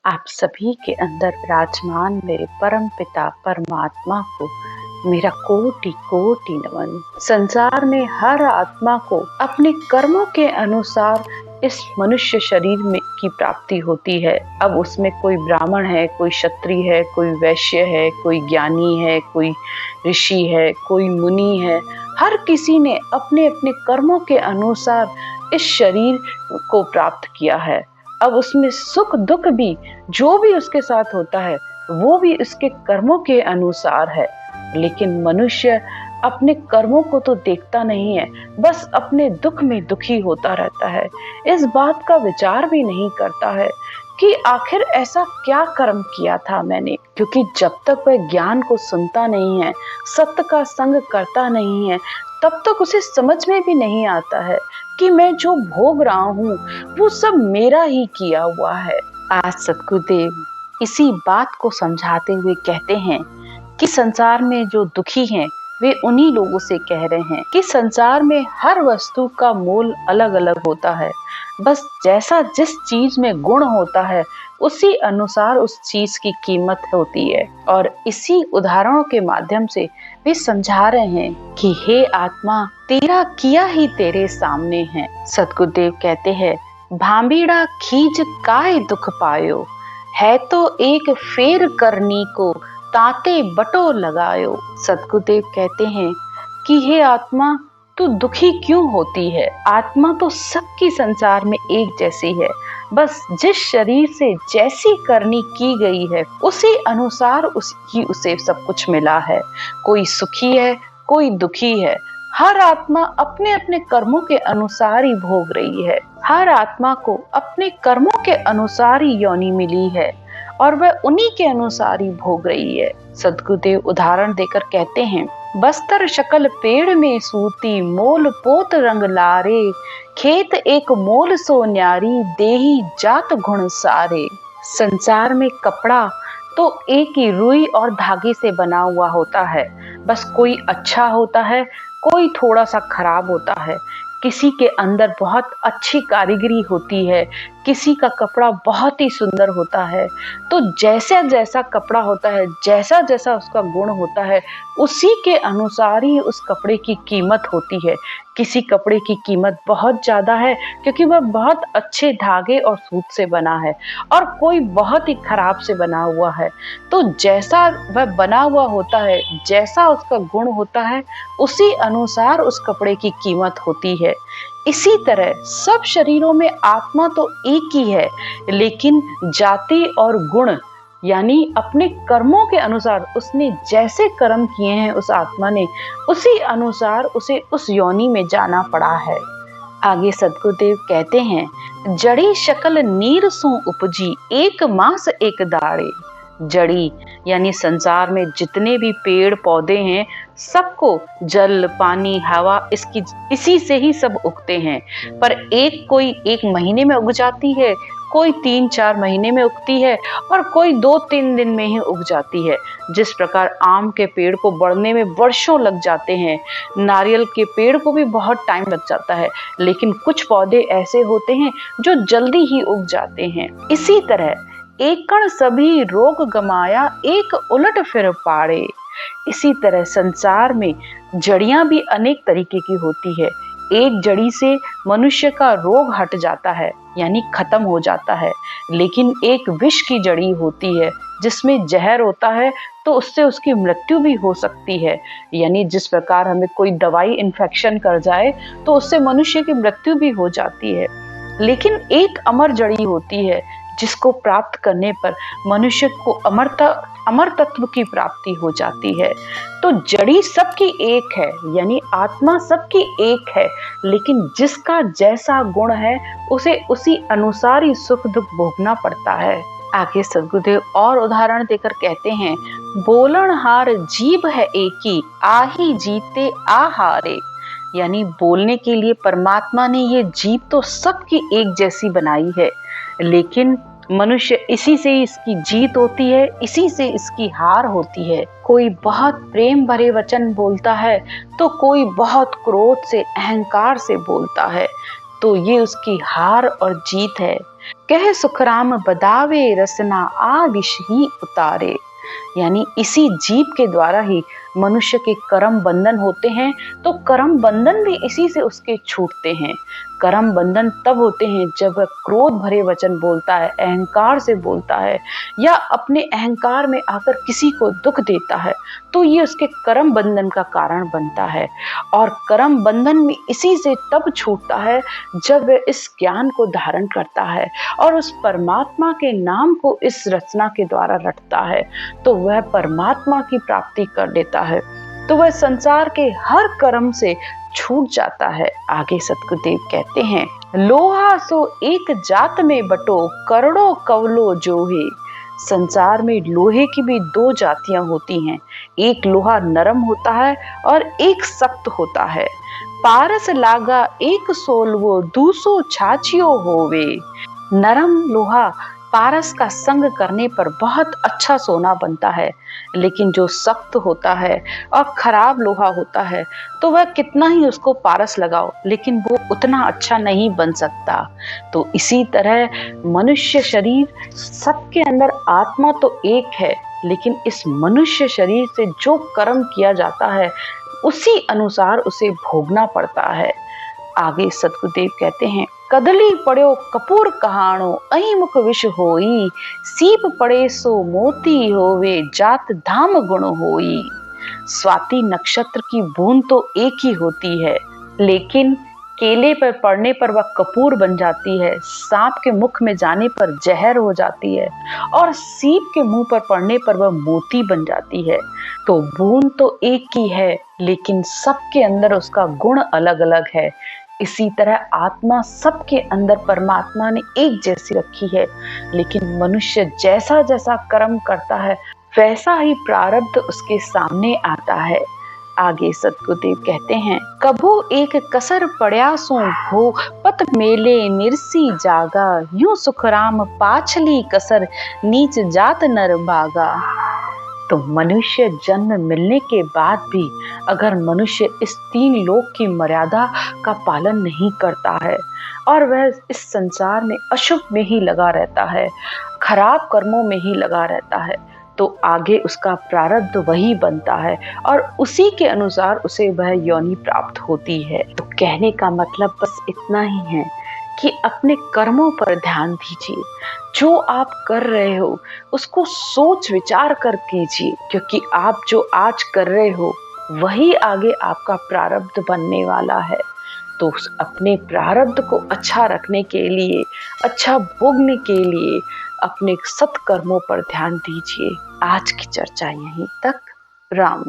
आप सभी के अंदर विराजमान मेरे परम पिता परमात्मा को मेरा कोटि कोटि नमन। संसार में हर आत्मा को अपने कर्मों के अनुसार इस मनुष्य शरीर में की प्राप्ति होती है। अब उसमें कोई ब्राह्मण है, कोई क्षत्रिय है, कोई वैश्य है, कोई ज्ञानी है, कोई ऋषि है, कोई मुनि है। हर किसी ने अपने अपने कर्मों के अनुसार इस शरीर को प्राप्त किया है। अब उसमें सुख दुख भी जो भी उसके साथ होता है वो भी उसके कर्मों के अनुसार है। लेकिन मनुष्य अपने कर्मों को तो देखता नहीं है, बस अपने दुख में दुखी होता रहता है। इस बात का विचार भी नहीं करता है कि आखिर ऐसा क्या कर्म किया था मैंने, क्योंकि जब तक वह ज्ञान को सुनता नहीं है, सत्य का संग करता नहीं है, तब तक उसे समझ में भी नहीं आता है कि मैं जो भोग रहा हूँ वो सब मेरा ही किया हुआ है। आज सद्गुरुदेव इसी बात को समझाते हुए कहते हैं कि संसार में जो दुखी हैं वे उन्हीं लोगों से कह रहे हैं कि संसार में हर वस्तु का मोल अलग अलग होता है। बस जैसा जिस चीज में गुण होता है उसी अनुसार उस चीज की कीमत होती है। और इसी उदाहरणों के माध्यम से वे समझा रहे हैं कि हे आत्मा, तेरा किया ही तेरे सामने है। सद्गुरुदेव कहते हैं, भांबीड़ा खींच काय दुख पायो, है तो एक फेर करनी को ताते बटो लगायो। सद्गुरुदेव कहते हैं कि हे आत्मा, तू दुखी क्यों होती है? आत्मा तो सबकी संसार में एक जैसी है। बस जिस शरीर से जैसी करनी की गई है उसी अनुसार उसे सब कुछ मिला है। कोई सुखी है, कोई दुखी है। हर आत्मा अपने अपने कर्मों के अनुसार ही भोग रही है। हर आत्मा को अपने कर्मों के अनुसार ही योनि मिली है और वह उन्हीं के अनुसार ही भोग रही है। सद्गुरुदेव उदाहरण देकर कहते हैं, बस्तर शकल पेड़ में सूती, मोल पोत रंग लारे, खेत एक मोल सो न्यारी, देही जात गुण सारे। संसार में कपड़ा तो एक ही रुई और धागे से बना हुआ होता है। बस कोई अच्छा होता है, कोई थोड़ा सा खराब होता है। किसी के अंदर बहुत अच्छी कारीगरी होती है, किसी का कपड़ा बहुत ही सुंदर होता है। तो जैसा जैसा कपड़ा होता है, जैसा जैसा उसका गुण होता है, उसी के अनुसार ही उस कपड़े की कीमत होती है। किसी कपड़े की कीमत बहुत ज्यादा है क्योंकि वह बहुत अच्छे धागे और सूत से बना है, और कोई बहुत ही खराब से बना हुआ है। तो जैसा वह बना हुआ होता है, जैसा उसका गुण होता है, उसी अनुसार उस कपड़े की कीमत होती है। इसी तरह सब शरीरों में आत्मा तो एक ही है, लेकिन जाति और गुण यानी अपने कर्मों के अनुसार उसने जैसे कर्म किए हैं उस आत्मा ने, उसी अनुसार उसे उस योनि में जाना पड़ा है। आगे सद्गुरुदेव कहते हैं, जड़ी शकल नीर सो उपजी, एक मास एक दाड़े। जड़ी यानी संसार में जितने भी पेड़ पौधे हैं सबको जल पानी हवा इसी से ही सब उगते हैं। पर कोई एक महीने में उग जाती है, कोई 3-4 महीने में उगती है, और कोई 2-3 दिन में ही उग जाती है। जिस प्रकार आम के पेड़ को बढ़ने में वर्षों लग जाते हैं, नारियल के पेड़ को भी बहुत टाइम लग जाता है, लेकिन कुछ पौधे ऐसे होते हैं जो जल्दी ही उग जाते हैं। इसी तरह एक कण सभी रोग गमाया, एक उलट फिर पाड़े। इसी तरह संसार में जड़ियां भी अनेक तरीके की होती है। एक जड़ी से मनुष्य का रोग हट जाता है यानी खत्म हो जाता है, लेकिन एक विष की जड़ी होती है जिसमें जहर होता है, तो उससे उसकी मृत्यु भी हो सकती है। यानी जिस प्रकार हमें कोई दवाई इन्फेक्शन कर जाए तो उससे मनुष्य की मृत्यु भी हो जाती है। लेकिन एक अमर जड़ी होती है जिसको प्राप्त करने पर मनुष्य को अमर तत्व की प्राप्ति हो जाती है। तो जड़ी सबकी एक है यानी आत्मा सबकी एक है, लेकिन जिसका जैसा गुण है उसे उसी अनुसार ही सुख दुख भोगना पड़ता है। आगे सद्गुरुदेव और उदाहरण देकर कहते हैं, बोलन हार जीभ है एक ही, आही जीते आ हारे। यानी बोलने के लिए परमात्मा ने ये जीभ तो सबकी एक जैसी बनाई है, लेकिन मनुष्य इसी से इसकी जीत होती है, इसी से इसकी हार होती है। कोई बहुत प्रेम भरे वचन बोलता है तो कोई बहुत क्रोध से अहंकार से बोलता है, तो ये उसकी हार और जीत है। कह सुखराम बदावे रसना आ विष ही उतारे। यानी इसी जीव के द्वारा ही मनुष्य के कर्म बंधन होते हैं, तो कर्म बंधन भी इसी से उसके छूटते हैं। कर्म बंधन तब होते हैं जब वह क्रोध भरे वचन बोलता है, अहंकार से बोलता है, या अपने अहंकार में आकर किसी को दुख देता है, तो ये उसके कर्म बंधन का कारण बनता है। और कर्म बंधन भी इसी से तब छूटता है जब वह इस ज्ञान को धारण करता है और उस परमात्मा के नाम को इस रचना के द्वारा रटता है, तो वह परमात्मा की प्राप्ति कर लेता है, तो वह संसार के हर कर्म से छूट जाता है। आगे सतगुरुदेव कहते हैं, लोहा सो एक जात में बटो करोड़ों कवलो जोहे। संसार में लोहे की भी दो जातियां होती हैं, एक लोहा नरम होता है और एक सख्त होता है। पारस लागा एक सोलवो दूसो छाछियो होवे। नरम लोहा पारस का संग करने पर बहुत अच्छा सोना बनता है, लेकिन जो सख्त होता है और खराब लोहा होता है, तो वह कितना ही उसको पारस लगाओ, लेकिन वो उतना अच्छा नहीं बन सकता। तो इसी तरह मनुष्य शरीर, सबके अंदर आत्मा तो एक है, लेकिन इस मनुष्य शरीर से जो कर्म किया जाता है उसी अनुसार उसे भोगना पड़ता है। आगे सतगुरुदेव कहते हैं, कदली पड़ो कपूर कहाणो अही मुख विष होई। सीप पड़े सो मोती होवे जात धाम गुण होई। स्वाति नक्षत्र की बूंद तो एक ही होती है, लेकिन केले पर पड़ने पर वह कपूर बन जाती है, सांप के मुख में जाने पर जहर हो जाती है, और सीप के मुंह पर पड़ने पर वह मोती बन जाती है। तो बूंद तो एक ही है, लेकिन सबके अंदर उसका गुण अलग अलग है। इसी तरह आत्मा सबके अंदर परमात्मा ने एक जैसी रखी है, लेकिन मनुष्य जैसा जैसा कर्म करता है वैसा ही प्रारब्ध उसके सामने आता है। आगे सतगुरुदेव कहते हैं, कभू एक कसर पड़या सो भो पत मेले निरसी जागा। यूं सुखराम पाछली कसर नीच जात नर भागा। तो मनुष्य जन्म मिलने के बाद भी अगर मनुष्य इस तीन लोक की मर्यादा का पालन नहीं करता है और वह इस संसार में अशुभ में ही लगा रहता है, खराब कर्मों में ही लगा रहता है, तो आगे उसका प्रारब्ध वही बनता है और उसी के अनुसार उसे वह योनि प्राप्त होती है। तो कहने का मतलब बस इतना ही है कि अपने कर्मों पर ध्यान दीजिए। जो आप कर रहे हो उसको सोच विचार कर कीजिए, क्योंकि आप जो आज कर रहे हो वही आगे आपका प्रारब्ध बनने वाला है। तो अपने प्रारब्ध को अच्छा रखने के लिए, अच्छा भोगने के लिए अपने सत्कर्मों पर ध्यान दीजिए। आज की चर्चा यहीं तक। राम।